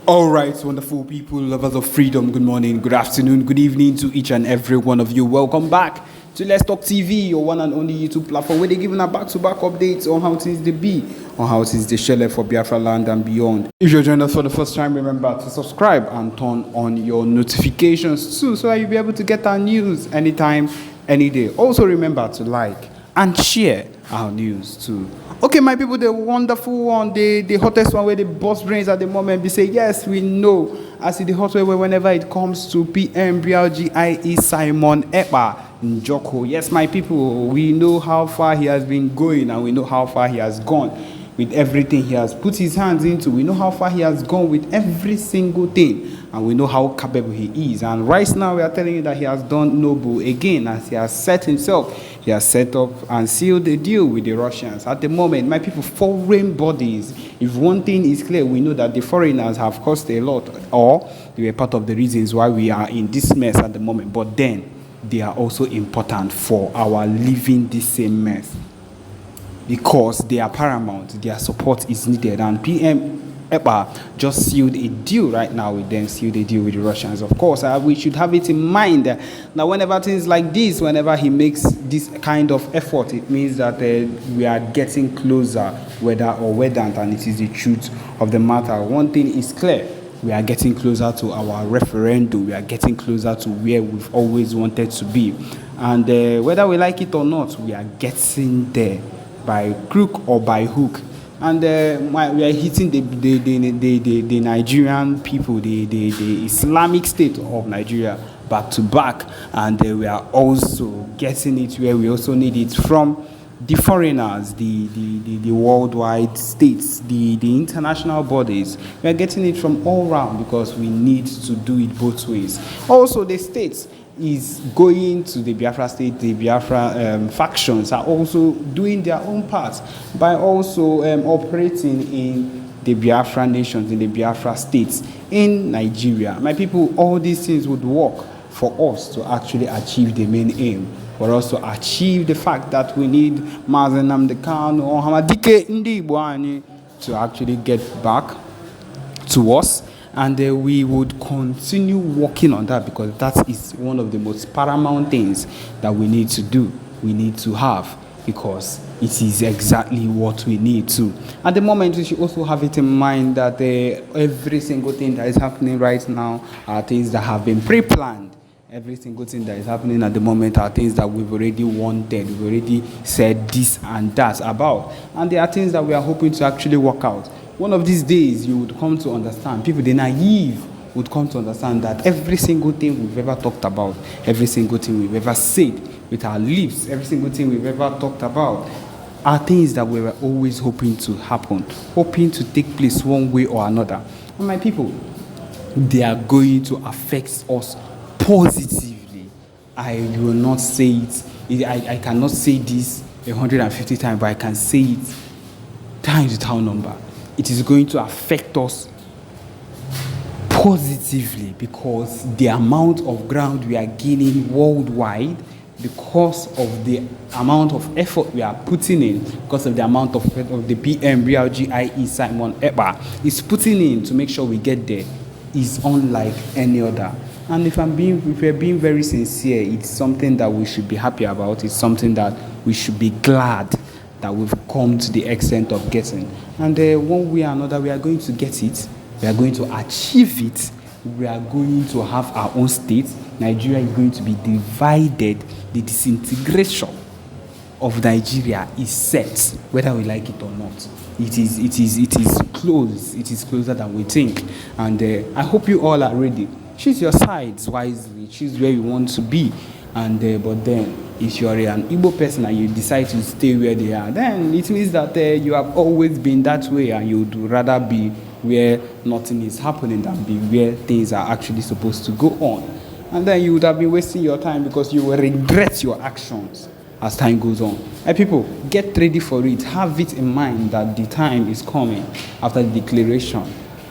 All right, wonderful people, lovers of freedom, good morning, good afternoon, good evening to each and every one of you. Welcome back to Let's Talk TV, your one and only YouTube platform where they're giving a back-to-back updates on how things they be, on how things they Çlăsh for Biafraland and beyond. If you're joining us for the first time, remember to subscribe and turn on your notifications too so that you'll be able to get our news anytime, any day. Also remember to like and share our news too. Okay, my people, the wonderful one, the hottest one where the boss brains at the moment, we say, yes, we know. I see the hot way whenever it comes to B.L.A. Simon Ekpa Njoko. Yes, my people, we know how far he has been going and we know how far he has gone with everything he has put his hands into. We know how far he has gone with every single thing. And we know how capable he is. And right now we are telling you that he has done noble again as he has set himself. He has set up and sealed a deal with the Russians. At the moment, my people, foreign bodies, if one thing is clear, we know that the foreigners have cost a lot, or they were part of the reasons why we are in this mess at the moment. But then, they are also important for our living this same mess. Because they are paramount, their support is needed. And B.L.A. just sealed a deal right now with them, sealed a deal with the Russians. Of course, we should have it in mind that whenever things like this, whenever he makes this kind of effort, it means that we are getting closer, whether or whether, and it is the truth of the matter. One thing is clear. We are getting closer to our referendum. We are getting closer to where we've always wanted to be. And whether we like it or not, we are getting there by crook or by hook. And we are hitting the Nigerian people, the Islamic State of Nigeria back to back. And we are also getting it where we also need it from the foreigners, the worldwide states, the international bodies. We are getting it from all around because we need to do it both ways. Also, the states is going to the Biafra state, the Biafra factions are also doing their own part by also operating in the Biafra nations, in the Biafra states, in Nigeria. My people, all these things would work for us to actually achieve the main aim, for us to achieve the fact that we need Mazen Namdekan or Hamadike Ndi to actually get back to us. And we would continue working on that because that is one of the most paramount things that we need to do, we need to have, because it is exactly what we need to. At the moment, we should also have it in mind that every single thing that is happening right now are things that have been pre-planned. Every single thing that is happening at the moment are things that we've already wanted, we've already said this and that about. And there are things that we are hoping to actually work out. One of these days, you would come to understand, people, the naive, would come to understand that every single thing we've ever talked about, every single thing we've ever said with our lips, every single thing we've ever talked about, are things that we were always hoping to happen, hoping to take place one way or another. And my people, they are going to affect us positively. I will not say it. I cannot say this 150 times, but I can say it times without number. It is going to affect us positively because the amount of ground we are gaining worldwide, because of the amount of effort we are putting in, because of the amount of the B.L.A. Simon Ekpa is putting in to make sure we get there, is unlike any other. And if we're being very sincere, it's something that we should be happy about. It's something that we should be glad that we've come to the extent of getting. And one way or another, we are going to get it. We are going to achieve it. We are going to have our own state. Nigeria is going to be divided. The disintegration of Nigeria is set, whether we like it or not. It is close. It is closer than we think. And I hope you all are ready. Choose your sides wisely. Choose where you want to be. And but then, if you're an Igbo person and you decide to stay where they are, then it means that you have always been that way, and you would rather be where nothing is happening than be where things are actually supposed to go on. And then you would have been wasting your time because you will regret your actions as time goes on. And people, get ready for it. Have it in mind that the time is coming after the declaration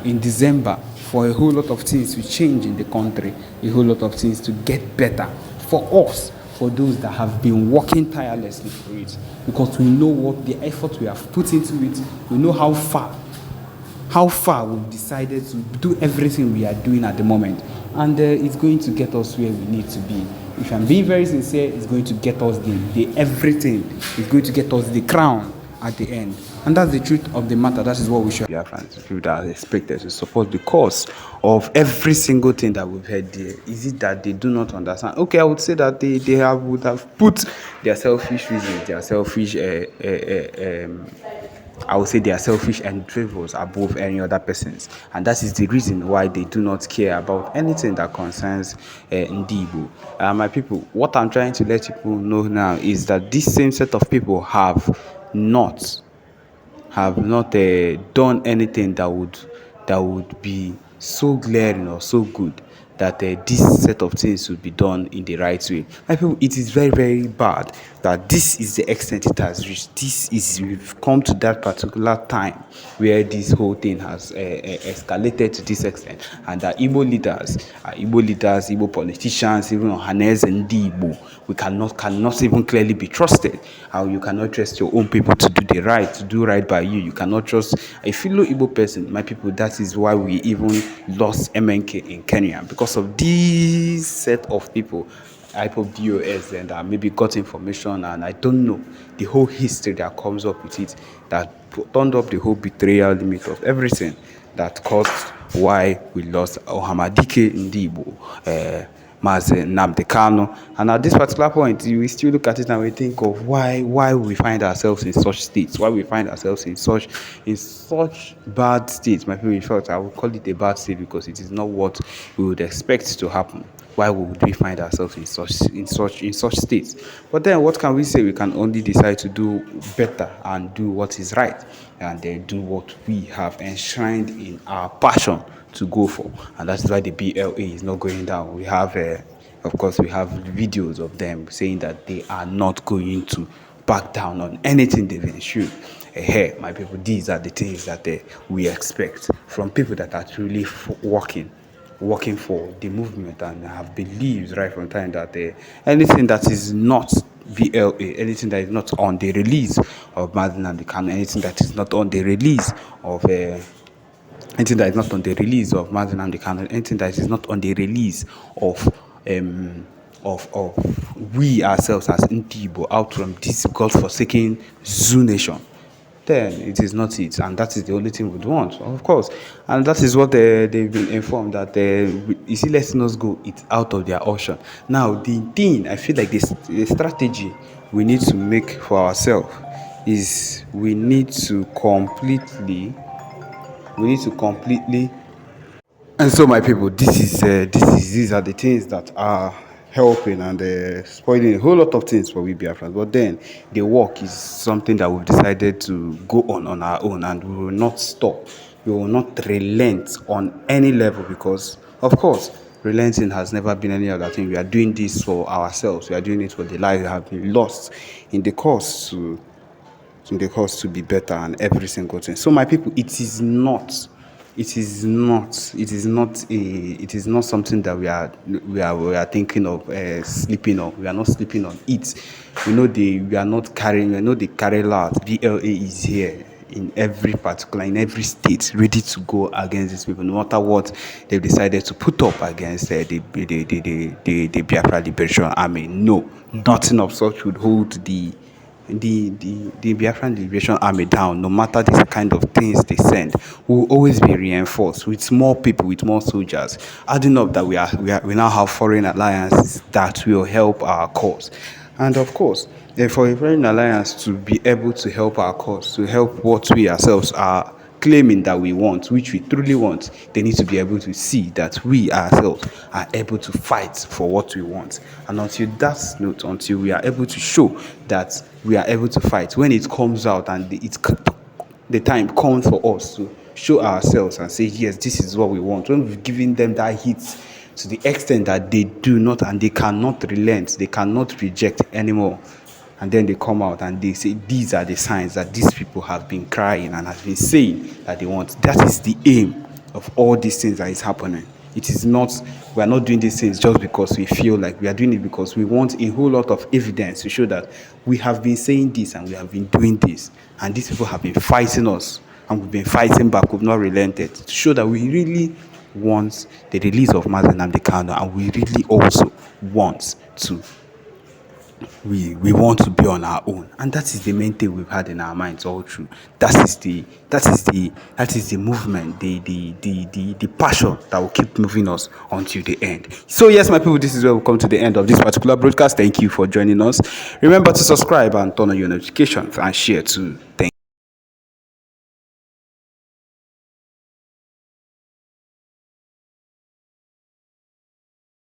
in December for a whole lot of things to change in the country, a whole lot of things to get better for us, for those that have been working tirelessly for it, because we know what the effort we have put into it, we know how far how far we've decided to do everything we are doing at the moment. And it's going to get us where we need to be. If I'm being very sincere, it's going to get us the everything. It's going to get us the crown at the end. And that's the truth of the matter. That is what we should Biafrans, people that are expected to support the cause of every single thing that we've heard there. Is it that they do not understand? Okay, I would say that would have put their selfish reasons, their selfish I would say they are selfish endeavors above any other persons, and that is the reason why they do not care about anything that concerns Ndibo. My people, what I'm trying to let people know now is that this same set of people not have not done anything that would be so glaring or so good that this set of things should be done in the right way. I feel it is very, very bad that this is the extent it has reached. We've come to that particular time where this whole thing has escalated to this extent, and that Igbo leaders, Igbo politicians, even Ohanes and Igbo, we cannot even clearly be trusted. How you cannot trust your own people to do right by you. You cannot trust a fellow Igbo person. My people, that is why we even lost MNK in Kenya, because of this set of people, IPOB DOS, and maybe got information, and I don't know the whole history that comes up with it, that turned up the whole betrayal limit of everything that caused why we lost Ohamadike Ndibo, Mazi Nnamdi Kanu. And at this particular point, we still look at it and we think of why we find ourselves in such states, why we find ourselves in such bad states. My people, in fact, I would call it a bad state because it is not what we would expect to happen. Why would we find ourselves in such states? But then, what can we say? We can only decide to do better and do what is right, and then do what we have enshrined in our passion to go for. And that's why the B.L.A is not going down. We have, of course, we have videos of them saying that they are not going to back down on anything they've ensured. Hey, my people, these are the things that we expect from people that are truly working for the movement and have believed right from time that anything that is not B.L.A, anything that is not on the release of Mazi Nnamdi Kanu, anything that is not on the release of anything that is not on the release of Mazi Nnamdi Kanu, anything that is not on the release of we ourselves as Ndibo out from this godforsaken Zoo nation, then it is not it, and that is the only thing we'd want, of course. And that is what they've been informed that you see, letting us go, it's out of their ocean. Now, the thing I feel like the strategy we need to make for ourselves is we need to completely. And so, my people, these are the things that are helping and spoiling a whole lot of things for we Biafrans. But then the work is something that we've decided to go on our own, and we will not stop. We will not relent on any level, because, of course, relenting has never been any other thing. We are doing this for ourselves. We are doing it for the lives that have been lost in the course to be better and every single thing. So, my people, it is not something that we are thinking of sleeping on. We are not sleeping on it. We are not carrying. They carry out. B.L.A is here in every state, ready to go against these people, no matter what they've decided to put up against the Biafra Liberation Army. No, nothing of such would hold the Biafran Liberation Army down. No matter the kind of things they send, will always be reinforced with more people, with more soldiers. Adding up that we now have foreign alliances that will help our cause, and of course, for a foreign alliance to be able to help our cause, to help what we ourselves are claiming that we want, which we truly want, they need to be able to see that we ourselves are able to fight for what we want. And until we are able to show that we are able to fight, when it comes out and the time comes for us to show ourselves and say, yes, this is what we want, when we've given them that hit to the extent that they do not and they cannot relent, they cannot reject anymore, and then they come out and they say these are the signs that these people have been crying and have been saying that they want. That is the aim of all these things that is happening. It is not, we are not doing these things just because we feel like we are doing it, because we want a whole lot of evidence to show that we have been saying this and we have been doing this, and these people have been fighting us and we've been fighting back. We've not relented to show that we really want the release of Mazi Nnamdi Kanu, and we really also want to we want to be on our own, and that is the main thing we've had in our minds all through. That is the movement, the passion that will keep moving us until the end. So yes, my people, this is where we come to the end of this particular broadcast. Thank you for joining us. Remember to subscribe and turn on your notifications and share too. Thank